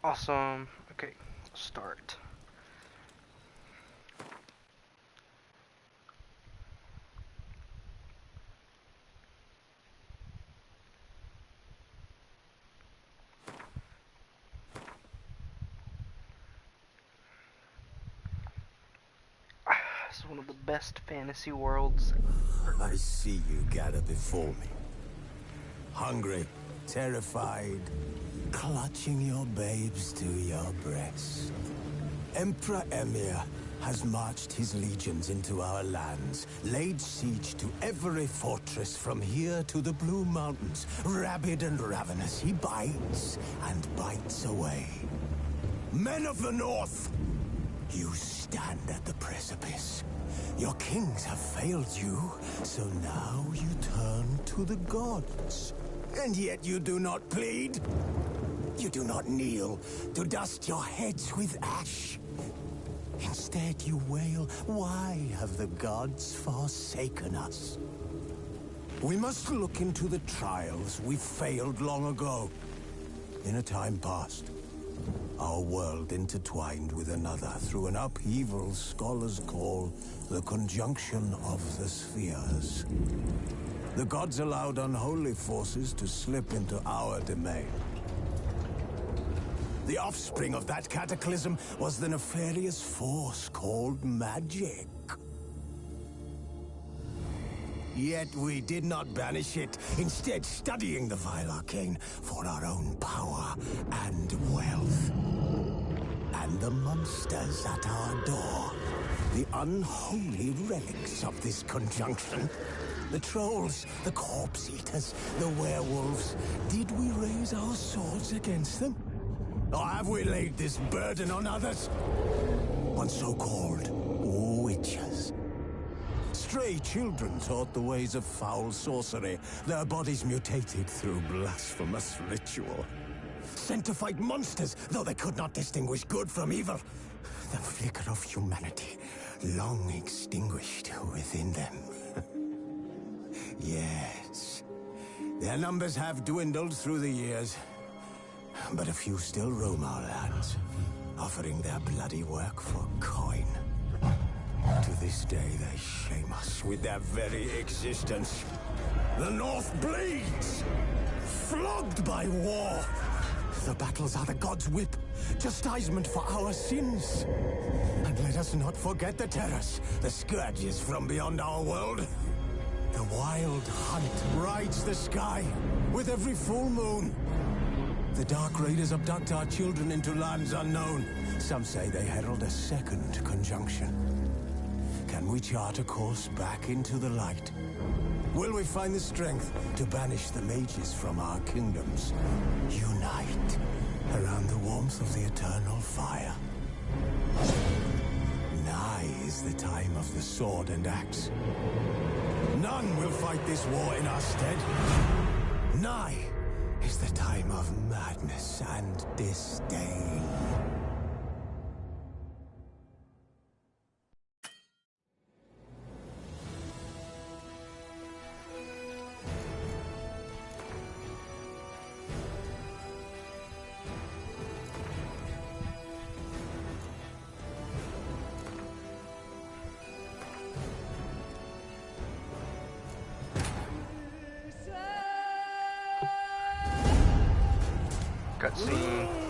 Awesome. Okay, start. This is one of the best fantasy worlds. I see you gather before me. Hungry, terrified, clutching your babes to your breast. Emperor Emir has marched his legions into our lands, laid siege to every fortress from here to the Blue Mountains. Rabid and ravenous, he bites and bites away. Men of the North, you stand at the precipice. Your kings have failed you, so now you turn to the gods. And yet you do not plead. You do not kneel to dust your heads with ash. Instead you wail, why have the gods forsaken us? We must look into the trials we failed long ago. In a time past, our world intertwined with another through an upheaval scholars call the conjunction of the spheres. The gods allowed unholy forces to slip into our domain. The offspring of that cataclysm was the nefarious force called magic. Yet we did not banish it, instead studying the vile arcane for our own power and wealth. And the monsters at our door, the unholy relics of this conjunction. The trolls, the corpse eaters, the werewolves. Did we raise our swords against them? Or have we laid this burden on others? On so-called witches. Stray children taught the ways of foul sorcery, their bodies mutated through blasphemous ritual. Sent to fight monsters, though they could not distinguish good from evil. The flicker of humanity, long extinguished within them. Yes, their numbers have dwindled through the years. But a few still roam our lands, offering their bloody work for coin. To this day, they shame us with their very existence. The North bleeds, flogged by war. The battles are the gods' whip, chastisement for our sins. And let us not forget the terrors, the scourges from beyond our world. The wild hunt rides the sky with every full moon. The Dark Raiders abduct our children into lands unknown. Some say they herald a second conjunction. Can we chart a course back into the light? Will we find the strength to banish the mages from our kingdoms? Unite around the warmth of the eternal fire. Nigh is the time of the sword and axe. None will fight this war in our stead. Nigh is the time of madness and disdain. Cutscene.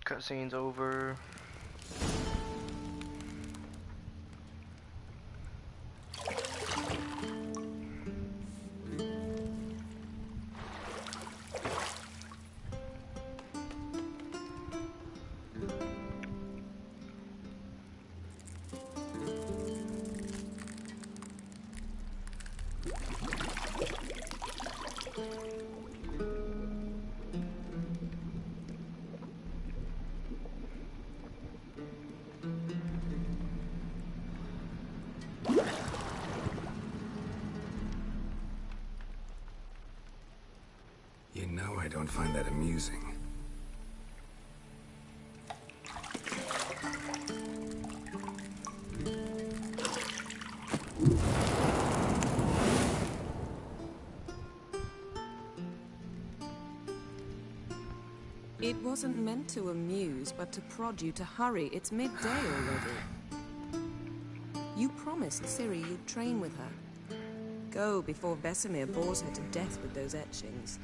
Cutscene's over. You know I don't find that amusing. It wasn't meant to amuse, but to prod you to hurry. It's midday already. You promised Ciri you'd train with her. Go before Vesemir bores her to death with those etchings.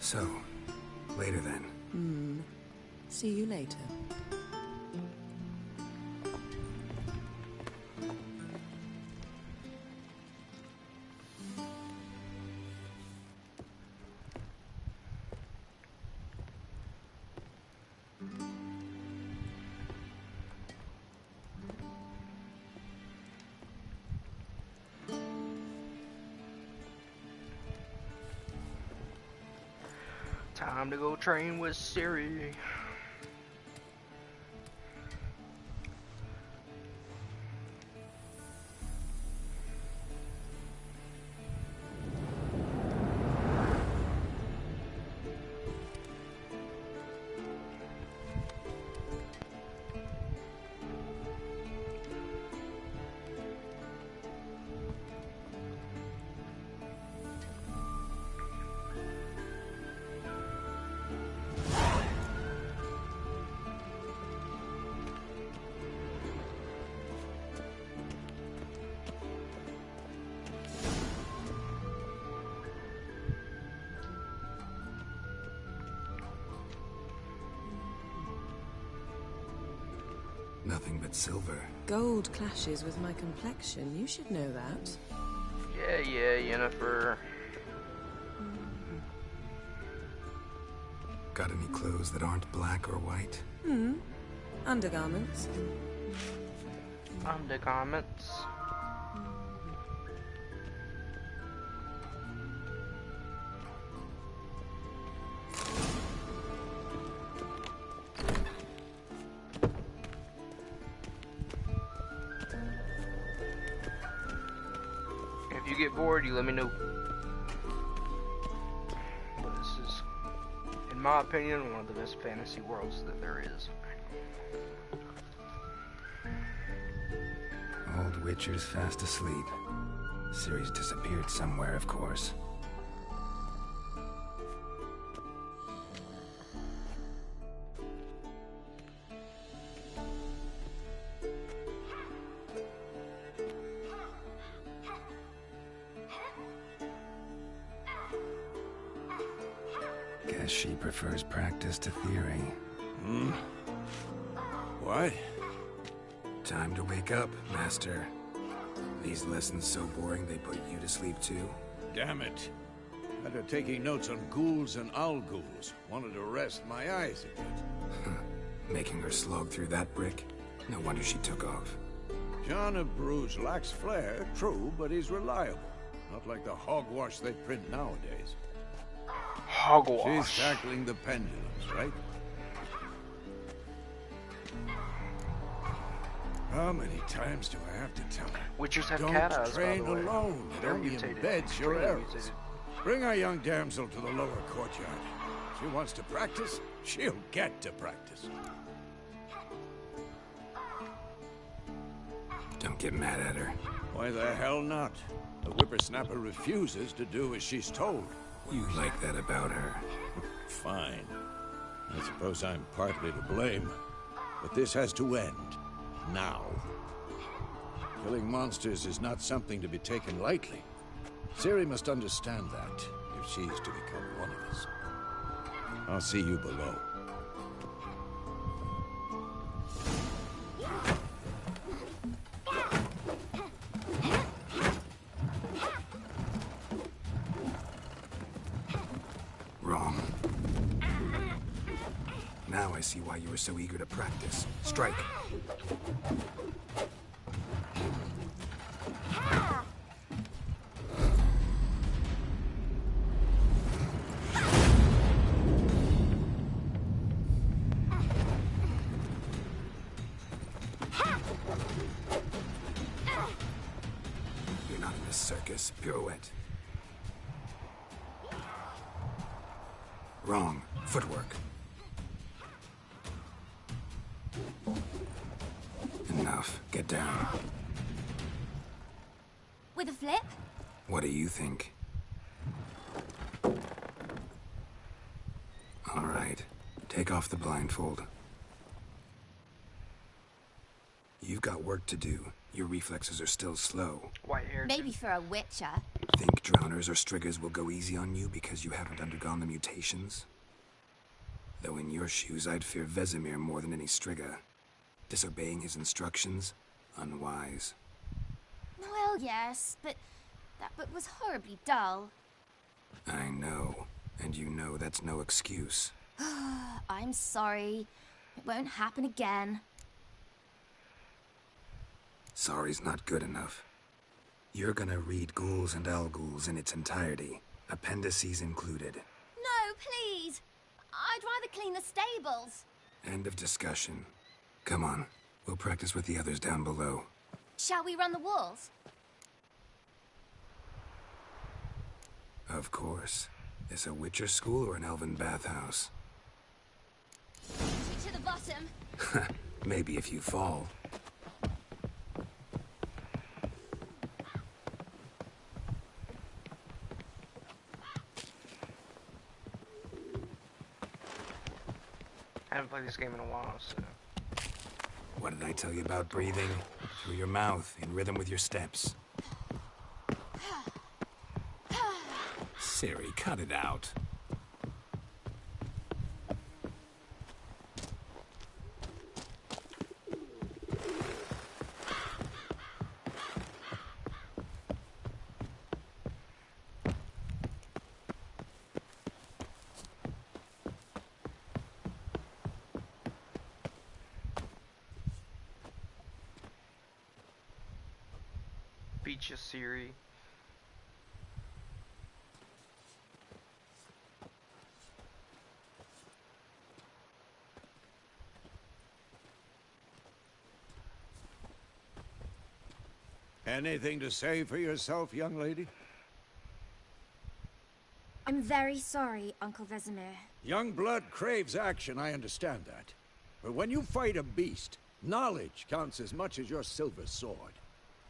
So, later then. See you later. Time to go train with Ciri. Nothing but silver. Gold clashes with my complexion. You should know that. Yeah, Yennefer. Got any clothes that aren't black or white? Undergarments. Undergarments. If you get bored, you let me know. But this is, in my opinion, one of the best fantasy worlds that there is. Old Witcher's fast asleep. Ciri's disappeared somewhere, of course. Guess she prefers practice to theory. What? Time to wake up, Master. These lessons so boring they put you to sleep too? Damn it. After taking notes on ghouls and owl ghouls, wanted to rest my eyes a bit. Making her slog through that brick? No wonder she took off. John of Bruges lacks flair, true, but he's reliable. Not like the hogwash they print nowadays. Hogwash. She's tackling the pendulums, right? How many times do I have to tell her? Witchers have Don't cat eyes, by train the way. alone. It They're only mutated. embeds your Really arrows. mutated. Bring our young damsel to the lower courtyard. She wants to practice, she'll get to practice. Don't get mad at her. Why the hell not? The whippersnapper refuses to do as she's told. You like that about her. Fine. I suppose I'm partly to blame. But this has to end. Now. Killing monsters is not something to be taken lightly. Ciri must understand that, if she's to become one of us. I'll see you below. Wrong. Now I see why you were so eager to practice. Strike. You're not in this circus. Pirouette. Wrong. Footwork. Enough. Get down. With a flip? What do you think? All right. Take off the blindfold. You've got work to do. Your reflexes are still slow. White hair. Maybe for a witcher. Think drowners or striggers will go easy on you because you haven't undergone the mutations? Though in your shoes, I'd fear Vesemir more than any strigger. Disobeying his instructions? Unwise. Well, yes, but that book was horribly dull. I know. And you know that's no excuse. I'm sorry. It won't happen again. Sorry's not good enough. You're gonna read Ghouls and Al-Ghouls in its entirety, appendices included. No, please. I'd rather clean the stables. End of discussion. Come on, we'll practice with the others down below. Shall we run the walls? Of course. This a Witcher school or an elven bathhouse? To the bottom. Maybe if you fall. I haven't played this game in a while, so... What did I tell you about breathing? Through your mouth, in rhythm with your steps. Ciri, cut it out. Beat you, Ciri. Anything to say for yourself, young lady? I'm very sorry, Uncle Vesemir. Young blood craves action, I understand that. But when you fight a beast, knowledge counts as much as your silver sword.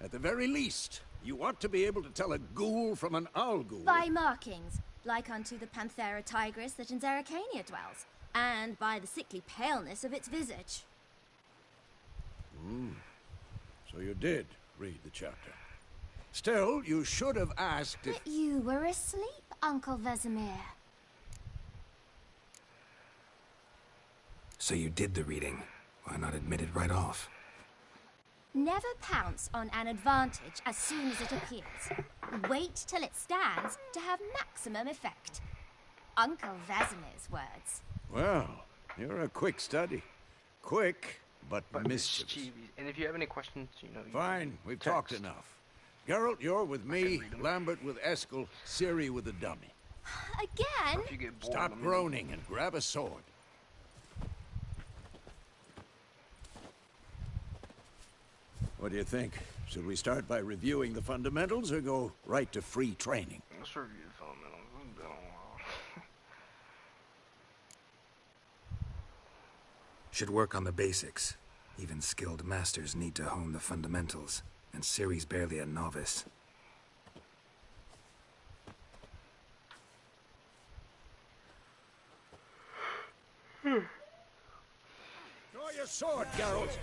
At the very least, you ought to be able to tell a ghoul from an Al-Ghul. By markings, like unto the Panthera tigris that in Zerrikania dwells, and by the sickly paleness of its visage. So you did read the chapter. Still, you should have asked if... But you were asleep, Uncle Vesemir. So you did the reading. Why not admit it right off? Never pounce on an advantage as soon as it appears. Wait till it stands to have maximum effect. Uncle Vesemir's words. Well, you're a quick study. Quick, but mischievous. Mischievous. And if you have any questions, you know... Fine, we've talked enough. Geralt, you're with me, Lambert with Eskel, Ciri with the dummy. Again? If you get bored, Stop let me- groaning and grab a sword. What do you think? Should we start by reviewing the fundamentals or go right to free training? Let's review the fundamentals. It's been a while. Should work on the basics. Even skilled masters need to hone the fundamentals, and Ciri's barely a novice. Draw your your sword, Geralt!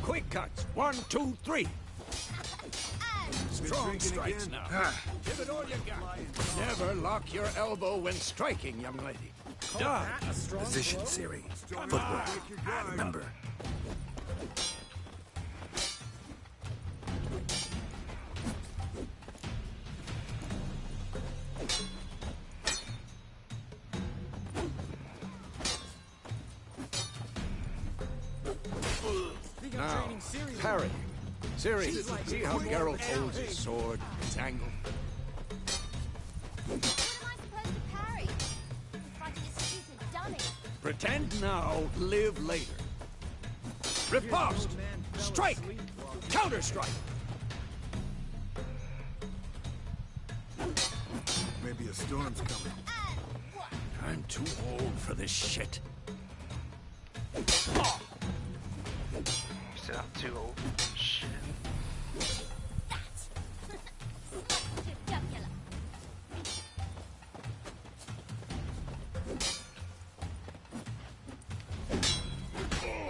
Quick cuts! 1, 2, 3! Strong strikes now. Give it all you got. Never lock your elbow when striking, young lady. Done. Position, Ciri. Footwork. Remember. Now, parry. Ciri, see how Geralt holds his sword, its angle? What am I supposed to parry? Fighting a stupid dummy. Pretend now, live later. Riposte! Strike! Counter-strike! Maybe a storm's coming. I'm too old for this shit. You said I'm too old. Shit.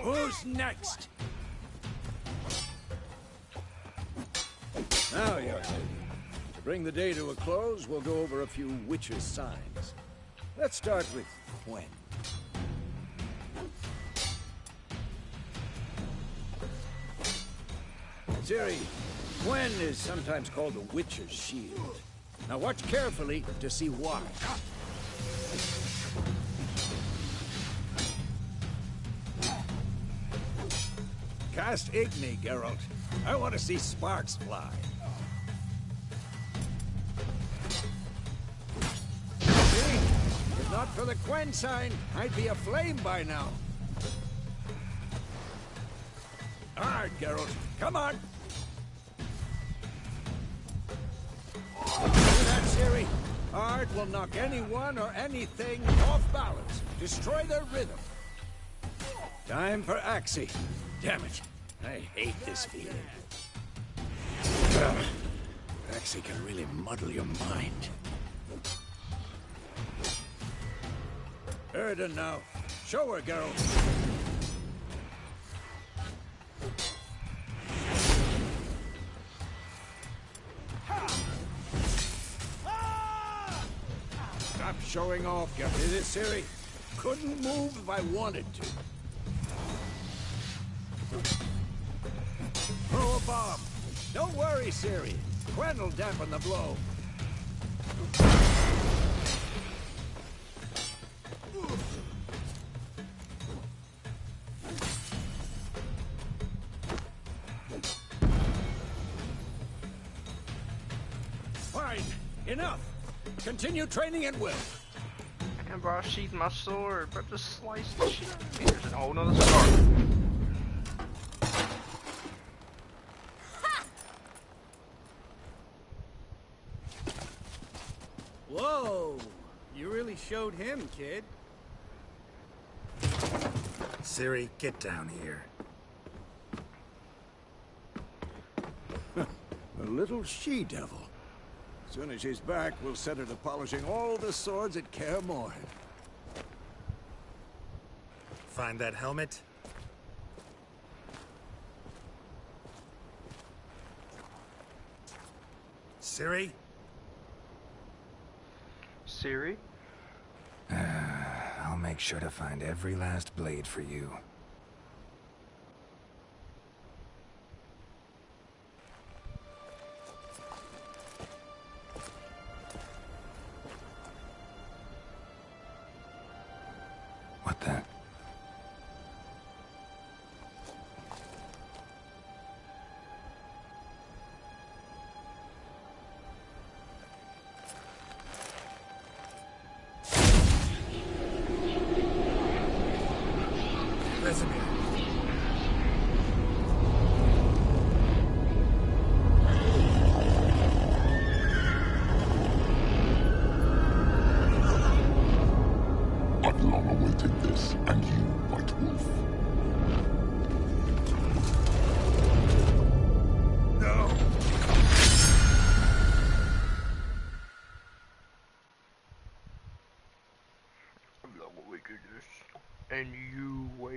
Who's next? Now, young lady, to bring the day to a close, we'll go over a few witches' signs. Let's start with Quen. Ciri, Quen is sometimes called the Witch's Shield. Now watch carefully to see why. Cast Igni, Geralt. I want to see sparks fly. See? If not for the Quen sign, I'd be aflame by now. Hard, Geralt. Come on. See that, Ciri? Hard will knock anyone or anything off balance. Destroy their rhythm. Time for Axii. Damn it. I hate this feeling. Axii can really muddle your mind. Erden now. Show her, Geralt. Stop showing off, Geralt. See this, Ciri? Couldn't move if I wanted to. Throw a bomb. Don't worry, Ciri. Quen will dampen the blow. Fine. Enough. Continue training at will. And bro, I sheathed my sword, but just sliced the shit. Here's an whole nother scar. Whoa! You really showed him, kid. Ciri, get down here. A little she-devil. As soon as she's back, we'll set her to polishing all the swords at Kaer Morhen. Find that helmet? Ciri? Ciri? I'll make sure to find every last blade for you. What the?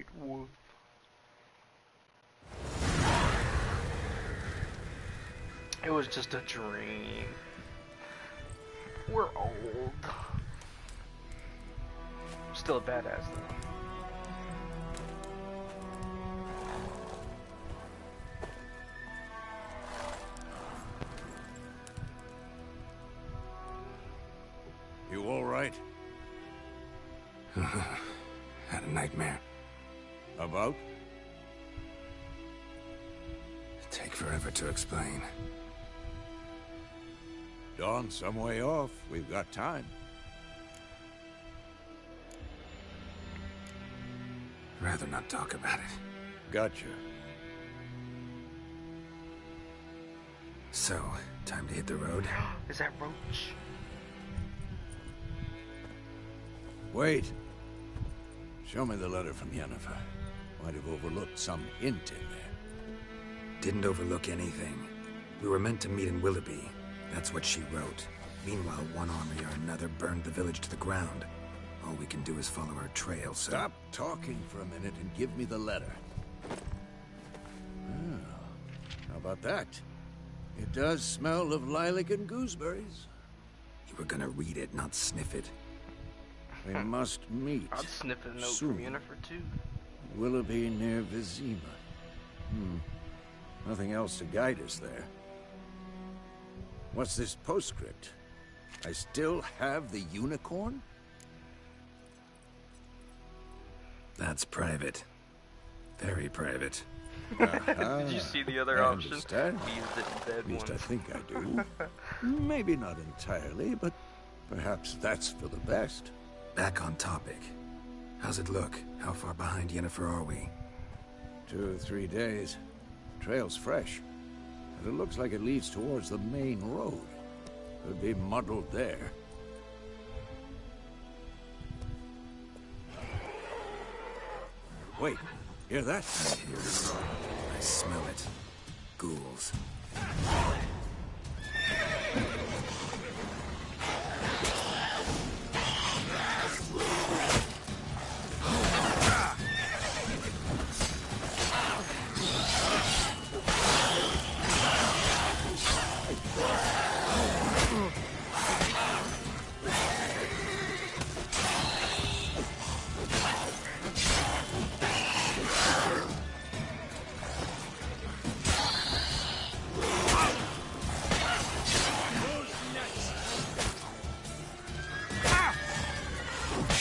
White Wolf. It was just a dream. We're old. Still a badass though. You all right? Had a nightmare. About? Take forever to explain. Dawn's some way off. We've got time. Rather not talk about it. Gotcha. So, time to hit the road? Is that Roach? Wait. Show me the letter from Yennefer. Might have overlooked some hint in there. Didn't overlook anything. We were meant to meet in Willoughby. That's what she wrote. Meanwhile, one army or another burned the village to the ground. All we can do is follow her trail, so... Stop talking for a minute and give me the letter. Oh, how about that? It does smell of lilac and gooseberries. You were gonna read it, not sniff it. We must meet. I'd sniff a note soon. from Yennefer too. Willoughby near Vizima. Nothing else to guide us there. What's this postscript? I still have the unicorn? That's private. Very private. Did you see the other I option? understand. He's the dead At least one. I think I do. Maybe not entirely, but perhaps that's for the best. Back on topic. How's it look? How far behind Yennefer are we? 2 or 3 days. Trail's fresh. And it looks like it leads towards the main road. Could be muddled there. Wait, hear that? I hear it. I smell it. Ghouls.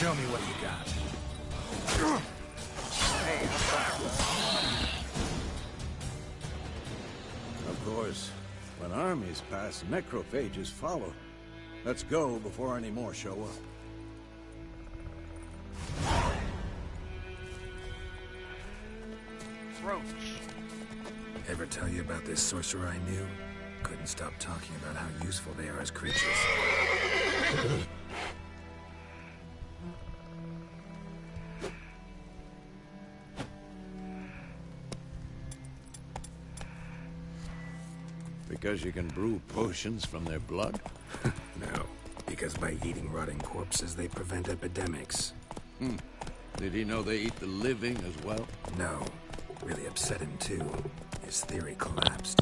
Show me what you got. Hey, Of course, when armies pass, necrophages follow. Let's go before any more show up. Roach. Ever tell you about this sorcerer I knew? Couldn't stop talking about how useful they are as creatures. Because you can brew potions from their blood? No, because by eating rotting corpses, they prevent epidemics. Did he know they eat the living as well? No, really upset him too. His theory collapsed.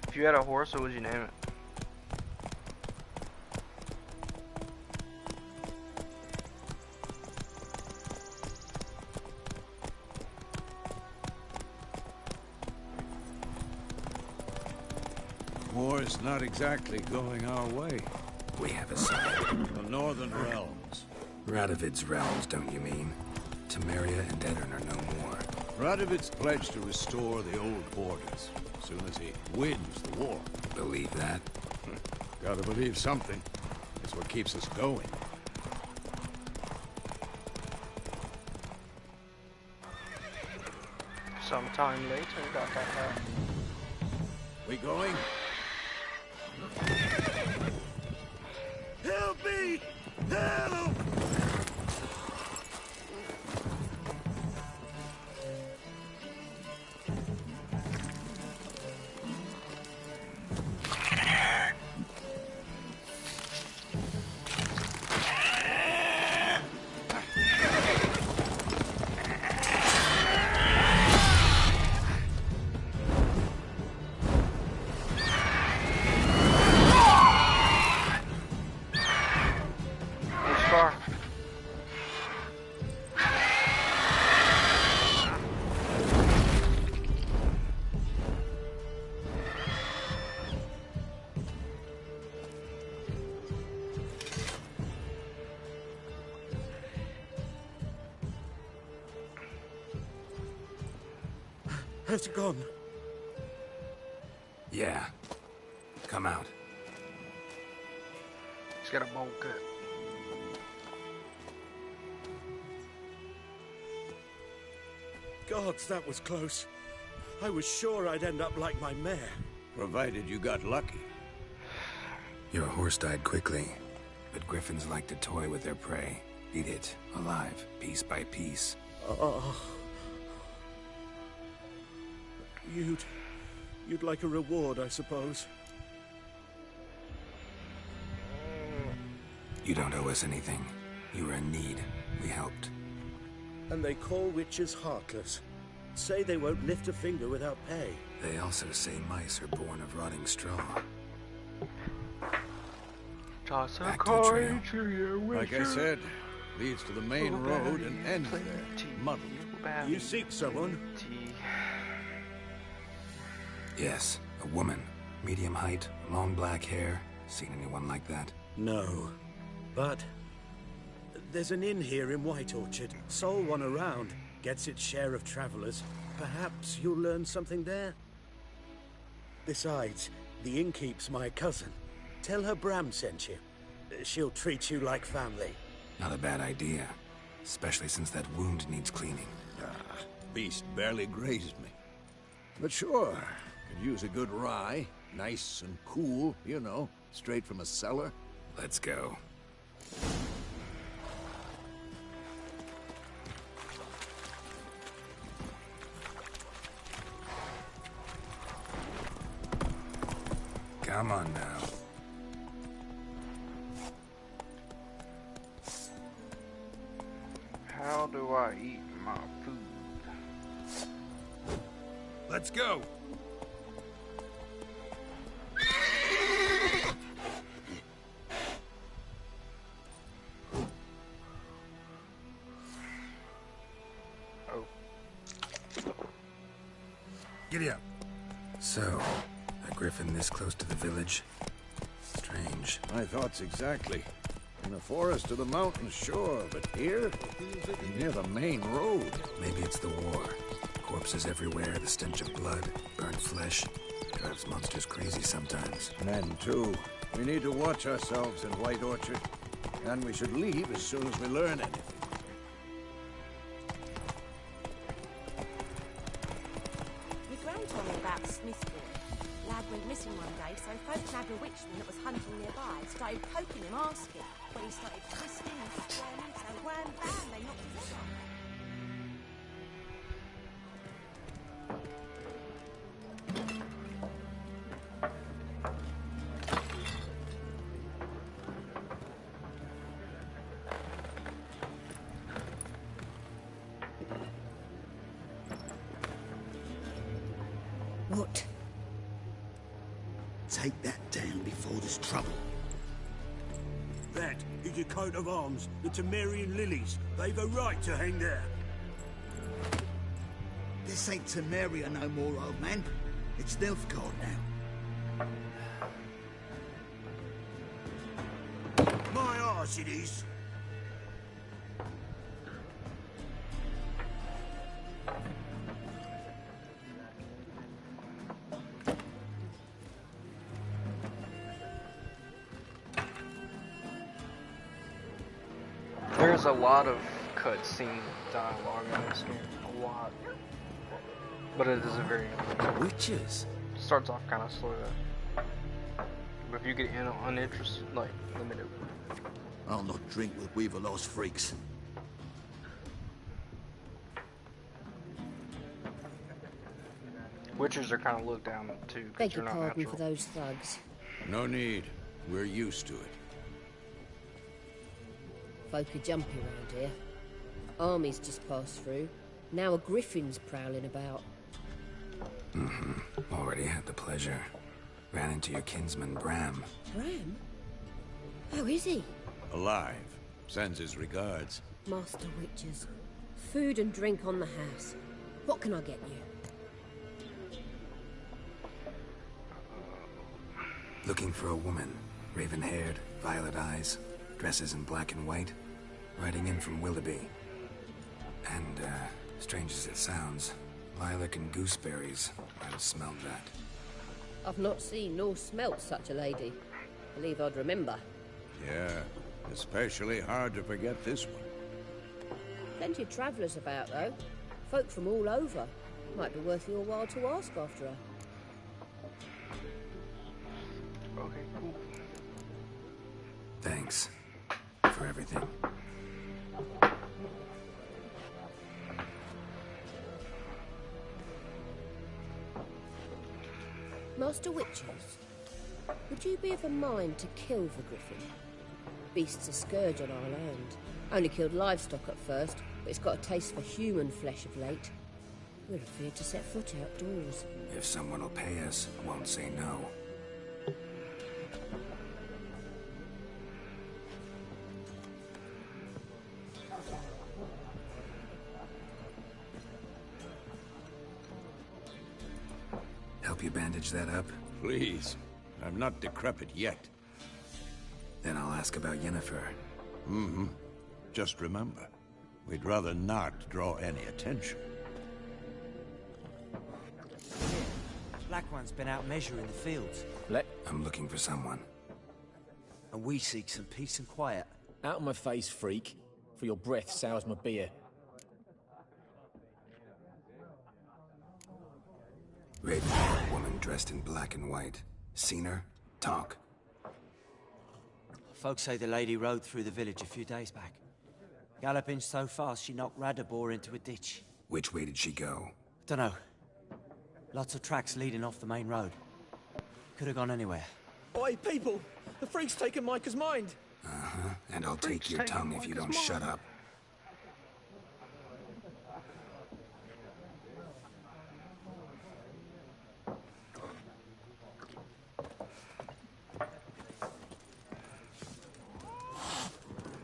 If you had a horse, what would you name it? War's not exactly going our way. We have a side. The Northern Realms. Radovid's realms, don't you mean? Temeria and Edirn are no more. Radovid's pledged to restore the old borders as soon as he wins the war. Believe that? Gotta believe something. It's what keeps us going. Sometime later, dot, dot, dot. We going? Help me! Help! Has it gone? Yeah. Come out. He's got a bowl cut. Gods, that was close. I was sure I'd end up like my mare. Provided you got lucky. Your horse died quickly, but griffins like to toy with their prey. Eat it, alive, piece by piece. Oh. You'd like a reward, I suppose. You don't owe us anything. You were in need. We helped. And they call witches heartless. Say they won't lift a finger without pay. They also say mice are born of rotting straw. Toss a Back to the coin trail. to your Like I wisher. said, leads to the main road and ends there. Muddled. You seek someone? Yes, a woman. Medium height, long black hair. Seen anyone like that? No. But there's an inn here in White Orchard. Sole one around. Gets its share of travelers. Perhaps you'll learn something there. Besides, the innkeep's my cousin. Tell her Bram sent you. She'll treat you like family. Not a bad idea. Especially since that wound needs cleaning. Beast barely grazed me. But sure, could use a good rye. Nice and cool, you know, straight from a cellar. Let's go. Come on now. How do I eat my food? Let's go. Oh. Giddy up. So, a griffin this close to the village? Strange. My thoughts exactly. In the forest or the mountains, sure, but here? Near the main road. Maybe it's the war. Corpses everywhere, the stench of blood, burnt flesh. Drives monsters crazy sometimes. Men, too. We need to watch ourselves in White Orchard. And we should leave as soon as we learn anything. My gran told me about Smithville. Lad went missing one day, so folk nabbed a witchman that was hunting nearby. Started poking him, asking. When he started twisting and squirming, so wham bam, they knocked his head off. What? Take that down before there's trouble. That is a coat of arms, the Temerian lilies. They've a right to hang there. This ain't Temeria no more, old man. It's Nilfgaard now. My arse it is. There's a lot of cutscene dialogue in this game. A lot. But it is a very... Witches? Starts off kind of slow though. But if you get uninterested, like, limited. I'll not drink with Weaverlost freaks. Witches are kind of looked down to Beg because your you're not pardon natural. for those thugs. No need. We're used to it. Folk are jumpy around here. Armies just passed through. Now a griffin's prowling about. Already had the pleasure. Ran into your kinsman, Bram. Bram? How is he? Alive. Sends his regards. Master Witches. Food and drink on the house. What can I get you? Looking for a woman. Raven-haired, violet eyes, dresses in black and white. Riding in from Willoughby. And, strange as it sounds, Lilac and gooseberries. Might have smelled that. I've not seen nor smelt such a lady. Believe I'd remember. Yeah, especially hard to forget this one. Plenty of travellers about, though. Folk from all over. Might be worth your while to ask after her. Okay, cool. Thanks for everything. Master Witchers, would you be of a mind to kill the griffin? Beast's a scourge on our land. Only killed livestock at first, but it's got a taste for human flesh of late. We're afraid to set foot outdoors. If someone will pay us, won't say no. Help you bandage that up? Please. I'm not decrepit yet. Then I'll ask about Yennefer. Mm-hmm. Just remember, we'd rather not draw any attention. Black One's been out measuring the fields. I'm looking for someone. And we seek some peace and quiet. Out of my face, freak. For your breath sours my beer. Raven, woman dressed in black and white. Seen her? Talk. Folks say the lady rode through the village a few days back. Galloping so fast she knocked Radabor into a ditch. Which way did she go? Dunno. Lots of tracks leading off the main road. Could have gone anywhere. Oi, people! The freak's taken Micah's mind! Uh-huh. And I'll take your tongue if you don't shut up.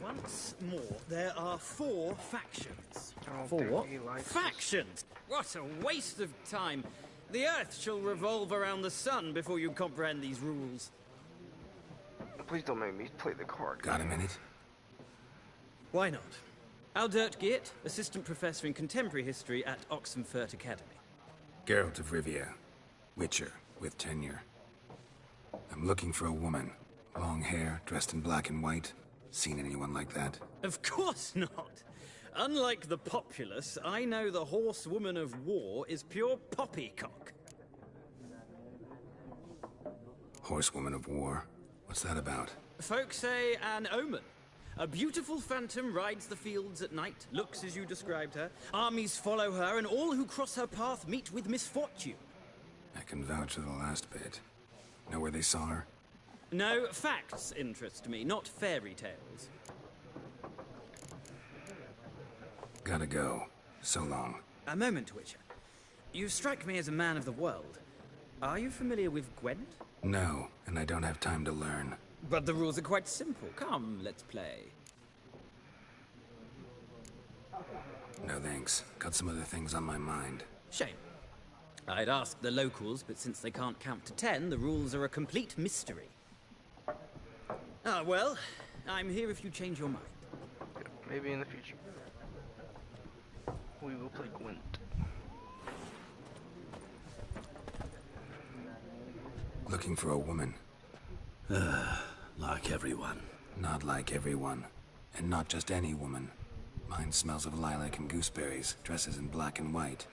Once more, there are 4 factions. For what? Factions! What a waste of time. The Earth shall revolve around the sun before you comprehend these rules. Please don't make me play the card. Got a minute? Why not? Aldert Geert, Assistant Professor in Contemporary History at Oxenfurt Academy. Geralt of Rivia. Witcher, with tenure. I'm looking for a woman. Long hair, dressed in black and white. Seen anyone like that? Of course not. Unlike the populace, I know the horsewoman of war is pure poppycock. Horsewoman of war? What's that about? Folk say an omen. A beautiful phantom rides the fields at night, looks as you described her. Armies follow her, and all who cross her path meet with misfortune. I can vouch for the last bit. Know where they saw her? No, facts interest me, not fairy tales. Gotta go. So long. A moment, Witcher. You strike me as a man of the world. Are you familiar with Gwent? No, and I don't have time to learn. But the rules are quite simple. Come, let's play. No thanks. Got some other things on my mind. Shame. I'd ask the locals, but since they can't count to 10, the rules are a complete mystery. Ah, well, I'm here if you change your mind. Yeah, maybe in the future. We will play Gwent. Looking for a woman. Like everyone. Not like everyone. And not just any woman. Mine smells of lilac and gooseberries, dresses in black and white.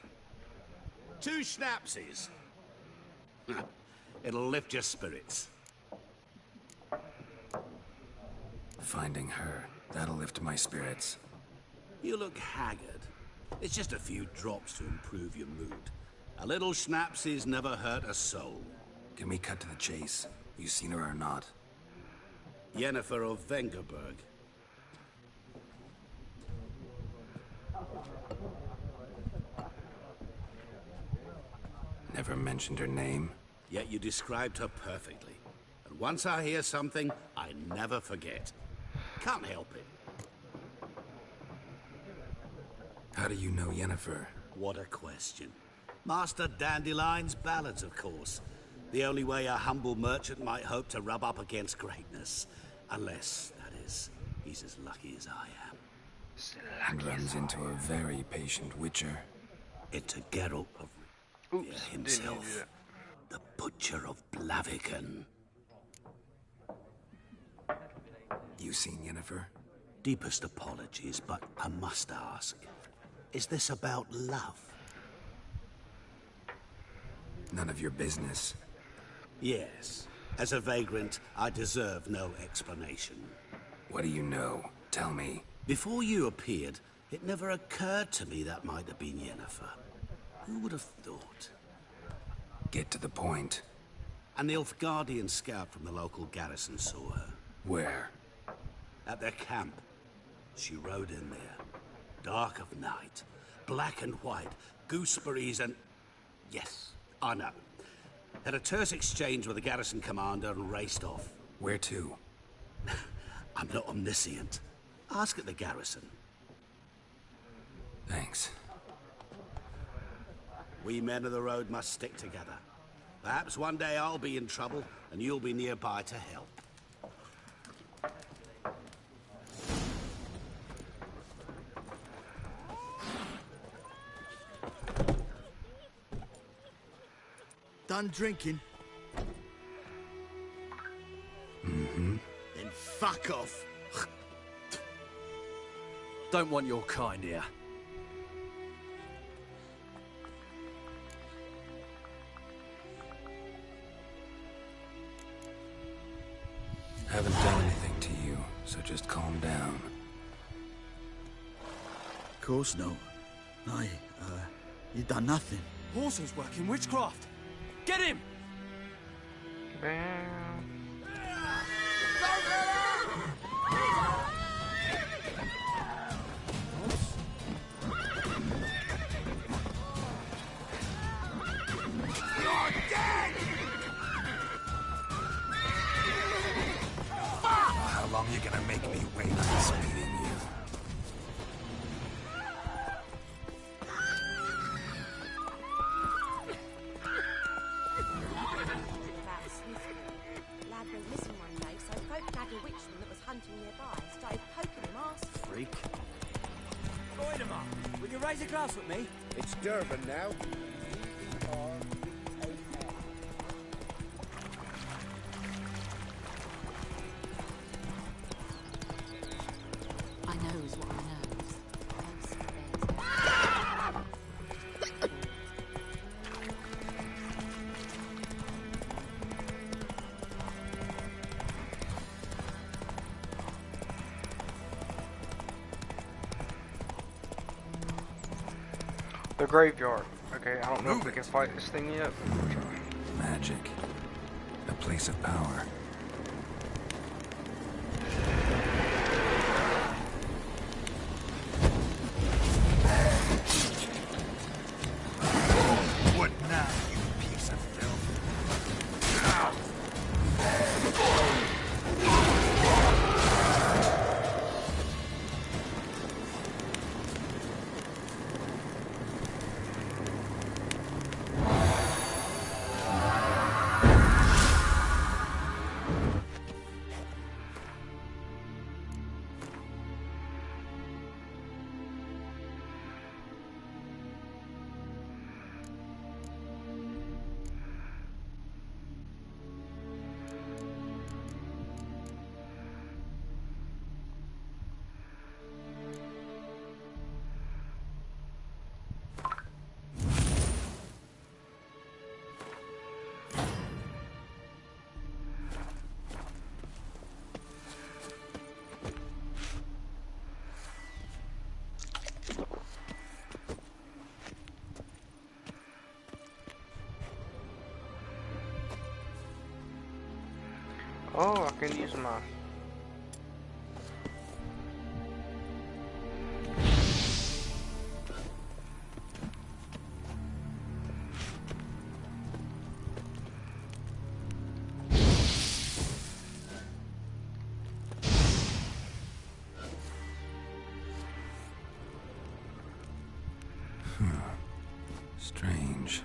2 schnapsies. It'll lift your spirits. Finding her, that'll lift my spirits. You look haggard. It's just a few drops to improve your mood. A little schnapsies never hurt a soul. Can we cut to the chase? You seen her or not? Yennefer of Vengerberg. Never mentioned her name. Yet you described her perfectly. And once I hear something, I never forget. Can't help it. How do you know Yennefer? What a question. Master Dandelion's ballads, of course. The only way a humble merchant might hope to rub up against greatness. Unless, that is, he's as lucky as I am. And runs into a very patient witcher. it to Geralt of Rivia himself, the Butcher of Blaviken. You seen Yennefer? Deepest apologies, but I must ask, is this about love? None of your business. Yes. As a vagrant, I deserve no explanation. What do you know? Tell me. Before you appeared, it never occurred to me that might have been Yennefer. Who would have thought? Get to the point. An Nilfgaardian scout from the local garrison saw her. Where? At their camp. She rode in there. Dark of night. Black and white. Gooseberries and... Yes, I know. Had a terse exchange with the garrison commander and raced off. Where to? I'm not omniscient. Ask at the garrison. Thanks. We men of the road must stick together. Perhaps one day I'll be in trouble and you'll be nearby to help. Done drinking? Mm-hmm. Then fuck off. Don't want your kind here. Haven't done anything to you, so just calm down. Of course no. You done nothing. Horses working witchcraft. Get him! Bam. You're dead! How long you gonna make me wait? I'm speeding you. About Smithfield. Lad went missing one day, so folk nabbed a witchman that was hunting nearby and started poking him arse. Freak. Join him up. Will you raise a glass with me? It's Durban now. I knows what I knows. The graveyard. Okay, I don't know if we can fight this thing yet. But we'll try. Magic. A place of power. What now, you piece of filth? Ow! Oh, I can use my... Strange.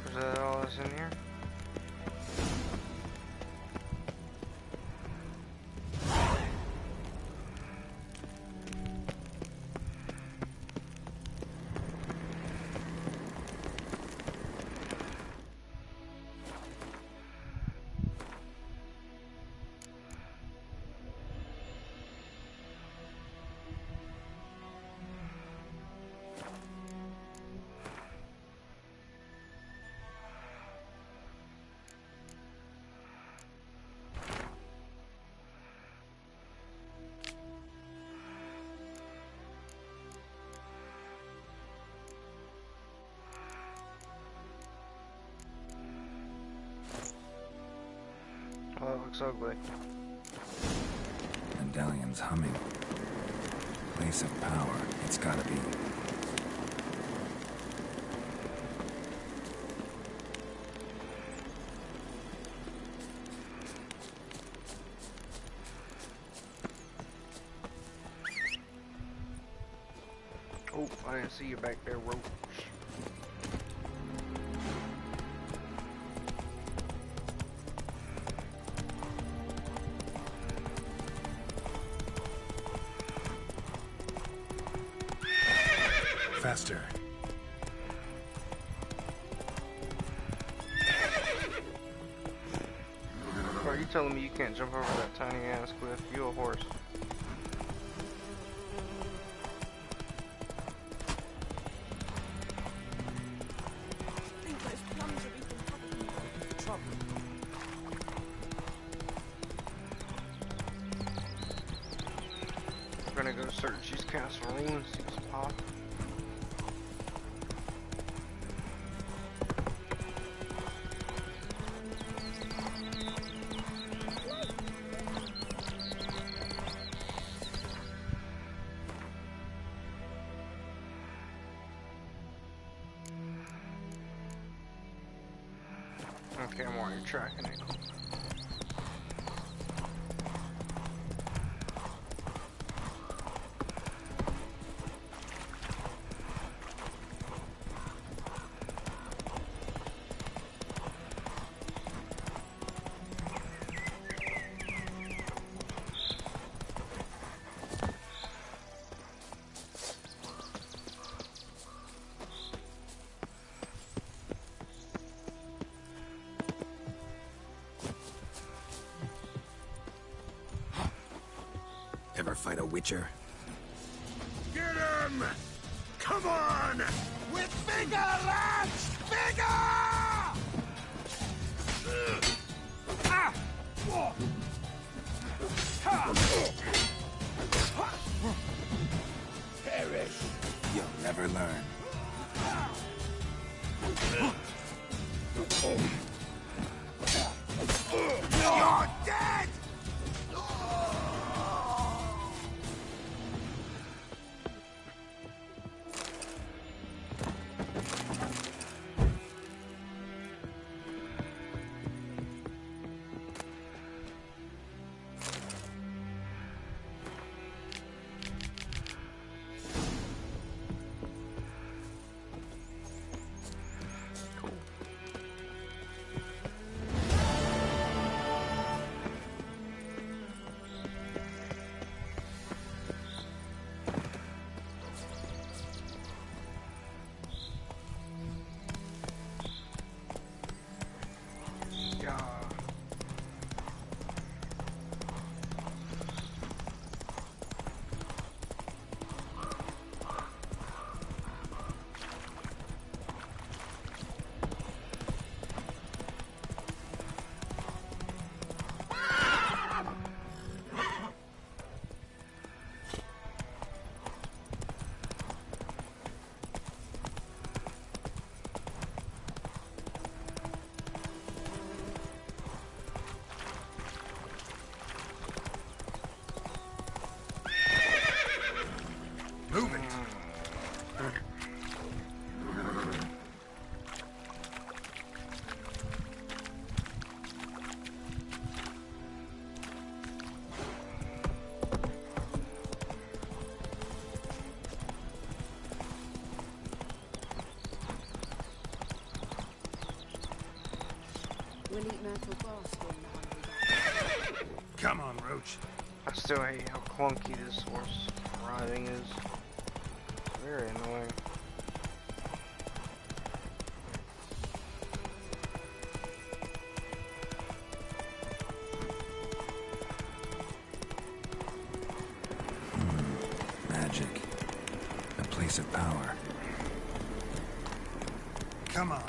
Is that all that's in here? Oh, it looks ugly. Medallion's humming. Place of power. It's gotta be. Oh, I didn't see you back there, Roach. Faster. Are you telling me you can't jump over that tiny ass cliff? You a horse. I think those plums have even covered in trouble. We're gonna go search these castle ruins, see what's pop. Okay, I'm already tracking it. Ever fight a Witcher? Get him! Come on! With bigger, lads! Bigger! Ah! Perish! You'll never learn. You're dead! I still hate how clunky this horse riding is. It's very annoying. Magic. A place of power. Come on.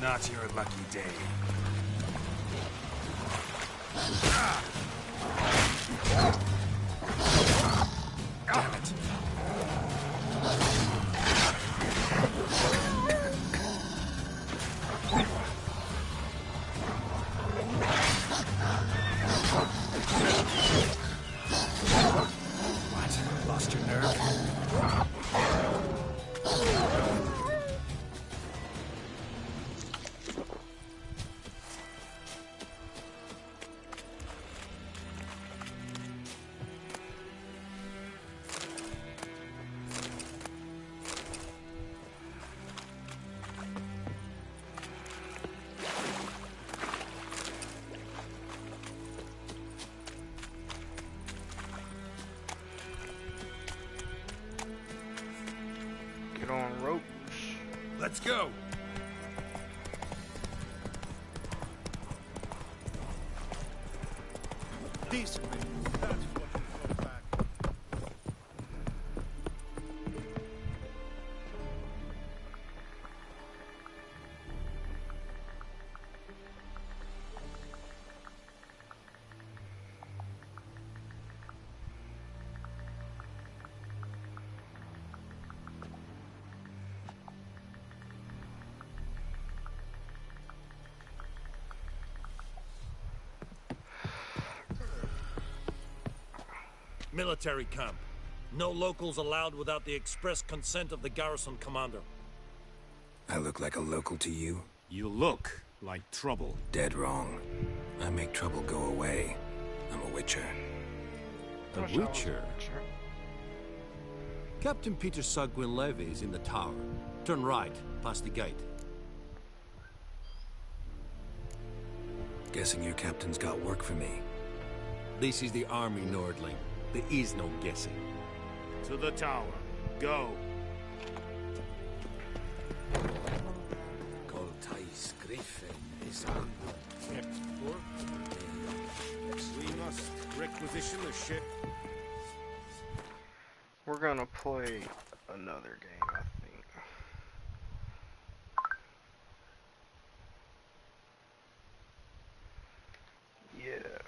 Not your lucky day. Damn it. What? Lost your nerve? Get on ropes. Let's go. Decently. That's what you got back. Military camp. No locals allowed without the express consent of the garrison commander. I look like a local to you? You look like trouble. Dead wrong. I make trouble go away. I'm a witcher. A witcher? Captain Peter Sagwin Levy is in the tower. Turn right, past the gate. Guessing your captain's got work for me. This is the army, Nordling. There is no guessing. To the tower. Go. Coltais Griffin is We must requisition the ship. We're gonna play another game.